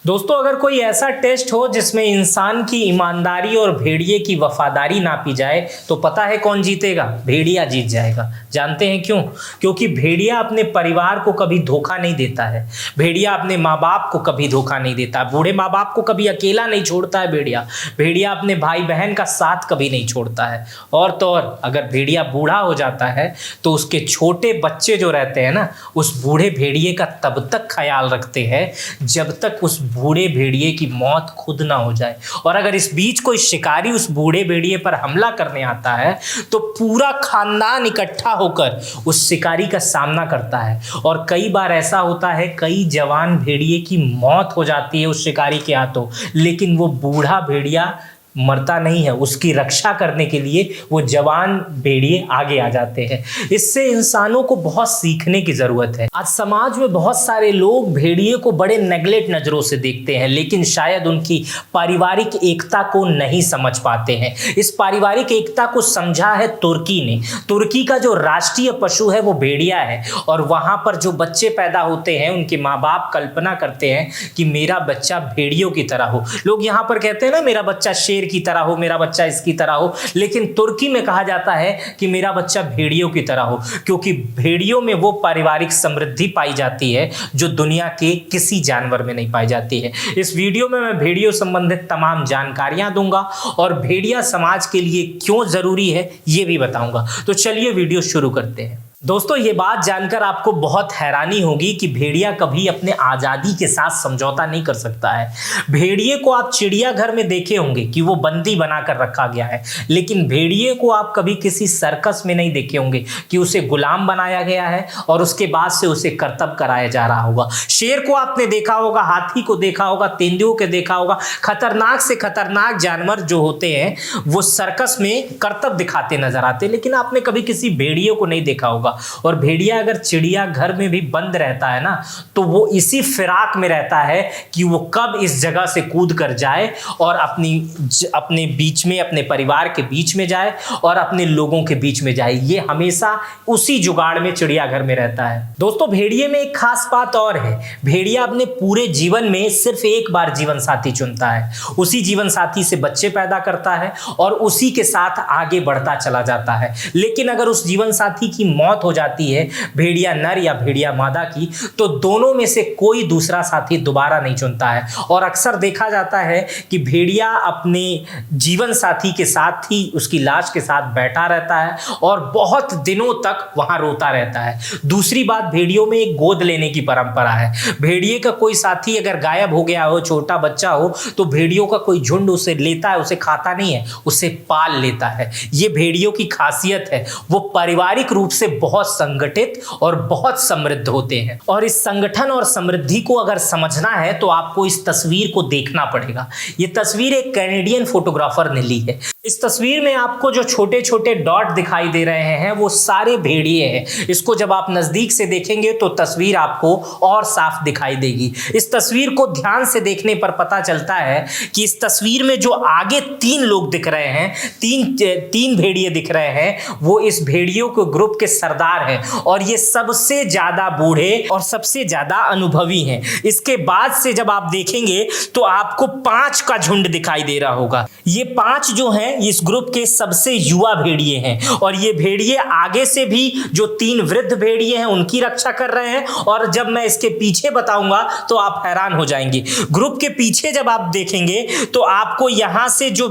दोस्तों, अगर कोई ऐसा टेस्ट हो जिसमें इंसान की ईमानदारी और भेड़िए की वफादारी नापी जाए तो पता है कौन जीतेगा? भेड़िया जीत जाएगा। जानते हैं क्यों? क्योंकि भेड़िया अपने परिवार को कभी धोखा नहीं देता है। भेड़िया अपने माँ बाप को कभी धोखा नहीं देता। बूढ़े माँ बाप को कभी अकेला नहीं छोड़ता है। भेड़िया अपने भाई बहन का साथ कभी नहीं छोड़ता है। और तो और अगर भेड़िया बूढ़ा हो जाता है तो उसके छोटे बच्चे जो रहते हैं ना, उस बूढ़े भेड़िए का तब तक ख्याल रखते हैं जब तक उस बूढ़े भेड़िए की मौत खुद ना हो जाए। और अगर इस बीच कोई शिकारी उस बूढ़े भेड़िए पर हमला करने आता है तो पूरा खानदान इकट्ठा होकर उस शिकारी का सामना करता है। और कई बार ऐसा होता है, कई जवान भेड़िए की मौत हो जाती है उस शिकारी के हाथों, लेकिन वो बूढ़ा भेड़िया मरता नहीं है। उसकी रक्षा करने के लिए वो जवान भेड़िए आगे आ जाते हैं। इससे इंसानों को बहुत सीखने की जरूरत है। आज समाज में बहुत सारे लोग भेड़िए को बड़े नेगलेक्ट नजरों से देखते हैं, लेकिन शायद उनकी पारिवारिक एकता को नहीं समझ पाते हैं। इस पारिवारिक एकता को समझा है तुर्की ने। तुर्की का जो राष्ट्रीय पशु है वो भेड़िया है। और वहां पर जो बच्चे पैदा होते हैं, उनके माँ बाप कल्पना करते हैं कि मेरा बच्चा भेड़ियों की तरह हो। लोग यहाँ पर कहते हैं ना, मेरा बच्चा शेर की तरह हो, मेरा बच्चा इसकी तरह हो, लेकिन तुर्की में कहा जाता है कि मेरा बच्चा भेड़ियों की तरह हो, क्योंकि भेड़ियों में वो पारिवारिक समृद्धि पाई जाती है जो दुनिया के किसी जानवर में नहीं पाई जाती है। इस वीडियो में मैं भेड़ियों संबंधित तमाम जानकारियां दूंगा और भेड़िया समाज के लिए क्यों जरूरी है ये भी बताऊंगा। तो चलिए वीडियो शुरू करते हैं। दोस्तों, ये बात जानकर आपको बहुत हैरानी होगी कि भेड़िया कभी अपने आज़ादी के साथ समझौता नहीं कर सकता है। भेड़िए को आप चिड़ियाघर में देखे होंगे कि वो बंदी बनाकर रखा गया है, लेकिन भेड़िए को आप कभी किसी सर्कस में नहीं देखे होंगे कि उसे गुलाम बनाया गया है और उसके बाद से उसे करतब कराया जा रहा होगा। शेर को आपने देखा होगा, हाथी को देखा होगा, तेंदुओं को देखा होगा। खतरनाक से खतरनाक जानवर जो होते हैं वो सर्कस में करतब दिखाते नजर आते, लेकिन आपने कभी किसी भेड़िए को नहीं देखा होगा। और भेड़िया अगर चिड़ियाघर में भी बंद रहता है ना, तो वो इसी फिराक में रहता है कि वो कब इस जगह से कूद कर जाए और अपने बीच में, अपने परिवार के बीच में जाए और अपने लोगों के बीच में जाए। ये हमेशा उसी जुगाड़ में चिड़ियाघर में रहता है। दोस्तों, भेड़िए में एक खास बात और है। भेड़िया अपने पूरे जीवन में सिर्फ एक बार जीवन साथी चुनता है। उसी जीवन साथी से बच्चे पैदा करता है और उसी के साथ आगे बढ़ता चला जाता है। लेकिन अगर उस जीवन साथी की मौत हो जाती है, भेड़िया नर या भेड़िया मादा की, तो दोनों में से कोई दूसरा साथी दोबारा नहीं चुनता है। और अक्सर देखा जाता है कि भेड़िया अपने जीवन साथी के साथ ही उसकी लाश के साथ बैठा रहता है और बहुत दिनों तक वहां रोता रहता है। दूसरी बात, भेड़ियों में एक गोद लेने की परंपरा है। भेड़िए का कोई साथी अगर गायब हो गया हो, छोटा बच्चा हो, तो भेड़ियों का कोई झुंड उसे लेता है, उसे खाता नहीं है, उसे पाल लेता है। ये भेड़ियों की खासियत है। वो पारिवारिक रूप से बहुत संगठित और बहुत समृद्ध होते हैं। और इस संगठन और समृद्धि को अगर समझना है तो आपको इस तस्वीर को देखना पड़ेगा। ये तस्वीर एक कैनेडियन फोटोग्राफर ने ली है। इस तस्वीर में आपको जो छोटे छोटे डॉट दिखाई दे रहे हैं वो सारे भेड़िए हैं। इसको जब आप नजदीक से देखेंगे तो तस्वीर आपको और साफ दिखाई देगी। इस तस्वीर को ध्यान से देखने पर पता चलता है कि इस तस्वीर में जो आगे तीन लोग दिख रहे हैं, तीन भेड़िए दिख रहे हैं, वो इस भेड़ियों के ग्रुप के सरदार हैं और ये सबसे ज्यादा बूढ़े और सबसे ज्यादा अनुभवी हैं। इसके बाद से जब आप देखेंगे तो आपको 5 का झुंड दिखाई दे रहा होगा। ये 5 जो हैं इस ग्रुप के सबसे युवा भेड़िए हैं और ये भेड़िए आगे से भी जो 3 वृद्ध भेड़िए हैं उनकी रक्षा कर रहे हैं। और जब मैं इसके पीछे बताऊंगा तो आप हैरान हो जाएंगे। ग्रुप के पीछे जब आप देखेंगे तो आपको यहां से जो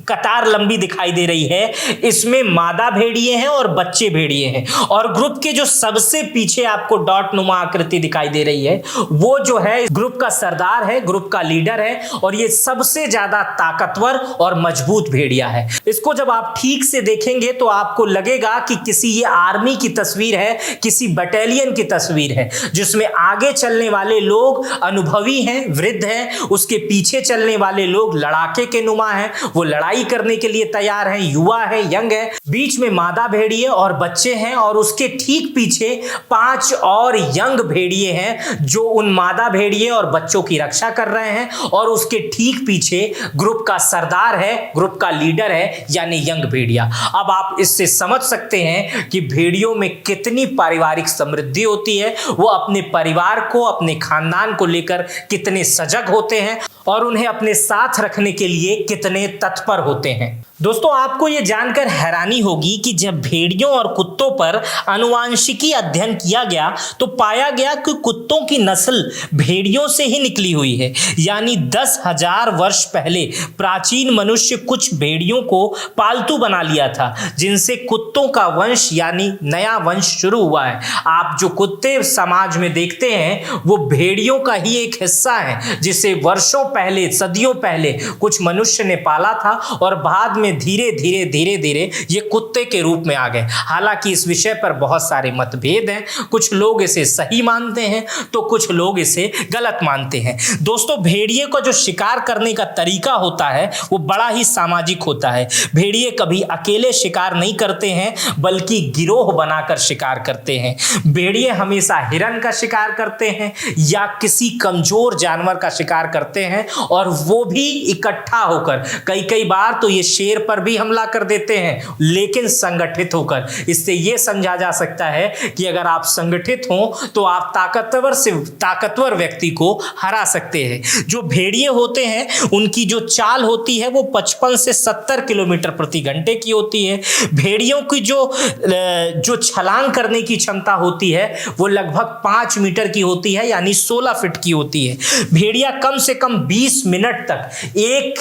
कतार लंबी दिखाई दे रही है, इसमें मादा भेड़िए हैं और बच्चे भेड़िए हैं। और ग्रुप के जो सबसे पीछे आपको डॉट नुमा आकृति दिखाई दे रही है, वो जो है ग्रुप का सरदार है, ग्रुप का लीडर है और ये सबसे ज्यादा ताकतवर और मजबूत भेड़िया है। इसको जब आप ठीक से देखेंगे तो आपको लगेगा कि किसी ये आर्मी की तस्वीर है, किसी बटालियन की तस्वीर है, जिसमें आगे चलने वाले लोग अनुभवी हैं, वृद्ध हैं, उसके पीछे चलने वाले लोग लड़ाके के नुमा हैं, वो लड़ाई करने के लिए तैयार है, युवा है, यंग है। बीच में मादा भेड़िए और बच्चे हैं और उसके ठीक पीछे 5 और यंग भेड़िए हैं जो उन मादा भेड़िए और बच्चों की रक्षा कर रहे हैं। और उसके ठीक पीछे ग्रुप का सरदार है, ग्रुप का लीडर है, यानी यंग भेड़िया। अब आप इससे समझ सकते हैं कि भेड़ियों में कितनी पारिवारिक समृद्धि होती है, वो अपने परिवार को, अपने खानदान को लेकर कितने सजग होते हैं और उन्हें अपने साथ रखने के लिए कितने तत्पर होते हैं। दोस्तों, आपको यह जानकर हैरानी होगी कि जब भेड़ियों और कुत्तों पर आनुवांशिकी अध्ययन किया गया तो पाया गया कि कुत्तों की नस्ल भेड़ियों से ही निकली हुई है। यानी 10,000 वर्ष पहले प्राचीन मनुष्य कुछ भेड़ियों को पालतू बना लिया था, जिनसे कुत्तों का वंश यानी नया वंश शुरू हुआ है। आप जो कुत्ते समाज में देखते हैं वो भेड़ियों का ही एक हिस्सा है, जिसे वर्षों पहले, सदियों पहले कुछ मनुष्य ने पाला था और बाद में धीरे धीरे ये कुत्ते के रूप में आ गए। हालांकि इस विषय पर बहुत सारे मतभेद हैं, कुछ लोग इसे सही मानते हैं तो कुछ लोग इसे गलत मानते हैं। दोस्तों, भेड़िए को जो शिकार करने का तरीका होता है वो बड़ा ही सामाजिक होता है। भेड़िए कभी अकेले शिकार नहीं करते हैं बल्कि गिरोह बनाकर शिकार करते हैं। भेड़िए हमेशा हिरन का शिकार करते हैं या किसी कमजोर जानवर का शिकार करते हैं और वो भी इकट्ठा होकर। कई बार तो ये शेर पर भी हमला कर देते हैं, लेकिन संगठित होकर। इससे यह समझा जा सकता है कि अगर आप संगठित हो तो आप ताकतवर से ताकतवर व्यक्ति को हरा सकते हैं। जो भेड़िए होते हैं उनकी जो चाल होती है वो 55 से 70 किलोमीटर प्रति घंटे की होती है। भेड़ियों की जो छलांग करने की क्षमता होती है वो लगभग 5 मीटर की होती है, यानी 16 फीट की होती है। भेड़िया कम से कम 20 मिनट तक एक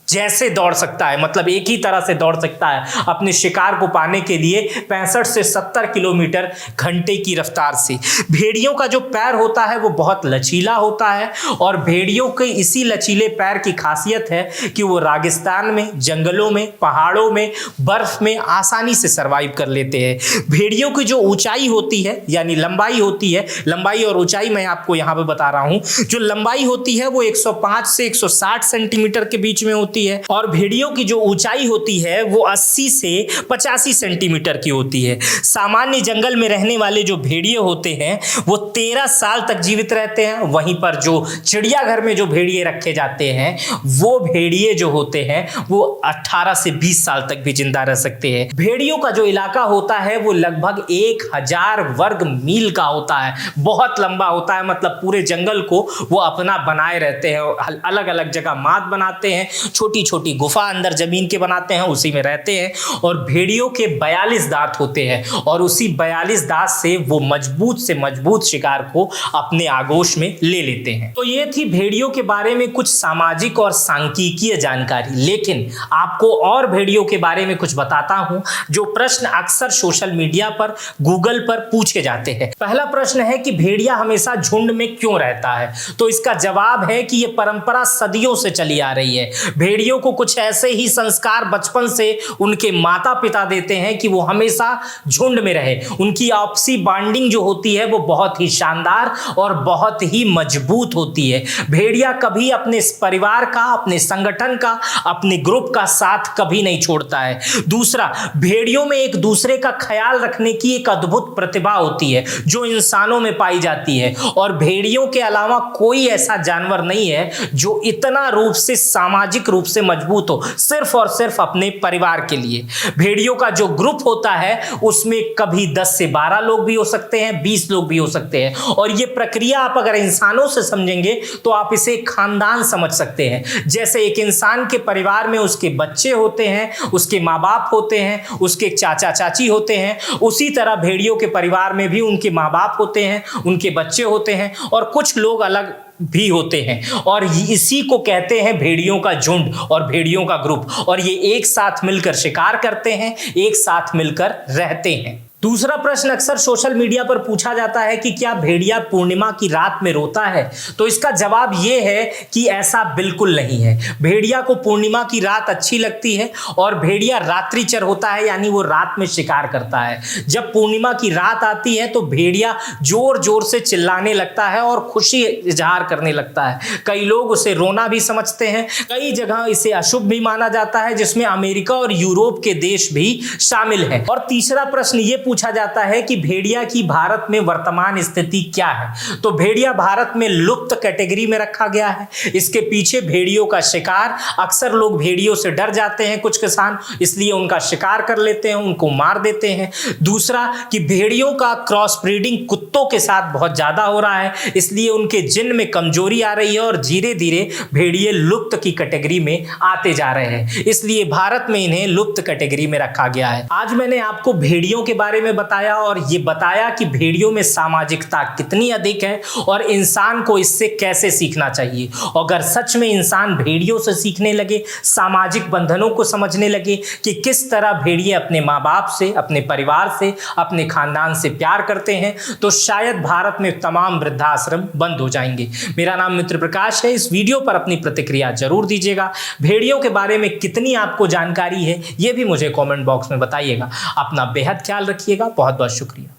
जैसे दौड़ सकता है, मतलब एक ही तरह से दौड़ सकता है अपने शिकार को पाने के लिए 65 से 70 किलोमीटर घंटे की रफ्तार से। भेड़ियों का जो पैर होता है वो बहुत लचीला होता है और भेड़ियों के इसी लचीले पैर की खासियत है कि वो रेगिस्तान में, जंगलों में, पहाड़ों में, बर्फ में आसानी से सरवाइव कर लेते हैं। भेड़ियों की जो ऊंचाई होती है यानी लंबाई होती है, लंबाई और ऊंचाई मैं आपको यहाँ पे बता रहा हूँ। जो लंबाई होती है वो 105 से 160 सेंटीमीटर के बीच में होती है और भेड़ियों की जो ऊंचाई होती है वो 80 से 85 सेंटीमीटर की होती है। सामान्य जंगल में रहने वाले जो भेड़िए होते हैं वो 13 साल तक जीवित रहते हैं। वहीं पर जो चिड़ियाघर में जो भेड़िए रखे जाते हैं वो भेड़िए जो होते हैं वो 18 से 20 साल तक भी जिंदा रह सकते हैं। भेड़ियों का जो इलाका होता है वो लगभग 1000 वर्ग मील का होता है, बहुत लंबा होता है। मतलब पूरे जंगल को वो अपना बनाए रहते हैं, अलग अलग जगह माद बनाते हैं, छोटी छोटी गुफा अंदर जमीन के बनाते हैं, उसी में रहते हैं। और भेड़ियों के 42 दांत होते हैं और उसी 42 दांत से वो मजबूत से मजबूत शिकार को अपने आगोश में ले लेते हैं। तो ये थी भेड़ियों के बारे में कुछ सामाजिक और सांख्यिकीय जानकारी। लेकिन आपको और भेड़ियों के बारे में कुछ बताता हूं जो प्रश्न अक्सर सोशल मीडिया पर, गूगल पर पूछे जाते हैं। पहला प्रश्न है कि भेड़िया हमेशा झुंड में क्यों रहता है? तो इसका जवाब है कि यह परंपरा सदियों से चली आ रही है। भेड़ियों को कुछ ऐसे ही संस्कार बचपन से उनके माता पिता देते हैं कि वो हमेशा झुंड में रहे। उनकी आपसी बॉन्डिंग जो होती है वो बहुत ही शानदार और बहुत ही मजबूत होती है। भेड़िया कभी अपने परिवार का, अपने संगठन का, अपने ग्रुप का साथ कभी नहीं छोड़ता है। दूसरा, भेड़ियों में एक दूसरे का ख्याल रखने की एक अद्भुत प्रतिभा होती है जो इंसानों में पाई जाती है और भेड़ियों के अलावा कोई ऐसा जानवर नहीं है जो इतना रूप से, सामाजिक रूप से मजबूत हो, सिर्फ और सिर्फ अपने परिवार के लिए। भेड़ियों का जो ग्रुप होता है उसमें कभी 10 से 12 लोग भी हो सकते हैं, 20 लोग भी हो सकते हैं। और ये प्रक्रिया आप अगर इंसानों से समझेंगे तो आप इसे खानदान समझ सकते हैं। जैसे एक इंसान के परिवार में उसके बच्चे होते हैं, उसके माँ बाप होते हैं, उसके चाचा चाची होते हैं, उसी तरह भेड़ियों के परिवार में भी उनके माँ बाप होते हैं, उनके बच्चे होते हैं और कुछ लोग अलग भी होते हैं। और इसी को कहते हैं भेड़ियों का झुंड और भेड़ियों का ग्रुप। और ये एक साथ मिलकर शिकार करते हैं, एक साथ मिलकर रहते हैं। दूसरा प्रश्न अक्सर सोशल मीडिया पर पूछा जाता है कि क्या भेड़िया पूर्णिमा की रात में रोता है? तो इसका जवाब यह है कि ऐसा बिल्कुल नहीं है। भेड़िया को पूर्णिमा की रात अच्छी लगती है और भेड़िया रात्रिचर होता है, यानी वो रात में शिकार करता है। जब पूर्णिमा की रात आती है तो भेड़िया जोर जोर से चिल्लाने लगता है और खुशी इजहार करने लगता है। कई लोग उसे रोना भी समझते हैं, कई जगह इसे अशुभ भी माना जाता है, जिसमें अमेरिका और यूरोप के देश भी शामिल हैं। और तीसरा प्रश्न ये पूछा जाता है कि भेड़िया की भारत में वर्तमान स्थिति क्या है? तो भेड़िया भारत में लुप्त कैटेगरी में रखा गया है। इसके पीछे भेड़ियों का शिकार, अक्सर लोग भेड़ियों से डर जाते हैं, कुछ किसान, इसलिए उनका शिकार कर लेते हैं, उनको मार देते हैं। दूसरा कि भेड़ियों का क्रॉस ब्रीडिंग कुत्तों के साथ बहुत ज्यादा हो रहा है, इसलिए उनके जिन में कमजोरी आ रही है और धीरे धीरे भेड़िए लुप्त की कैटेगरी में आते जा रहे हैं, इसलिए भारत में इन्हें लुप्त कैटेगरी में रखा गया है। आज मैंने आपको भेड़ियों के बारे में बताया और ये बताया कि भेड़ियों में सामाजिकता कितनी अधिक है और इंसान को इससे कैसे सीखना चाहिए। अगर सच में इंसान भेड़ियों से सीखने लगे, सामाजिक बंधनों को समझने लगे कि किस तरह भेड़िए अपने माँ बाप से, अपने परिवार से, अपने खानदान से प्यार करते हैं, तो शायद भारत में तमाम वृद्धाश्रम बंद हो जाएंगे। मेरा नाम मित्र प्रकाश है। इस वीडियो पर अपनी प्रतिक्रिया जरूर दीजिएगा। भेड़ियों के बारे में कितनी आपको जानकारी है ये भी मुझे कमेंट बॉक्स में बताइएगा। अपना बेहद ख्याल रखिएगा। बहुत बहुत शुक्रिया।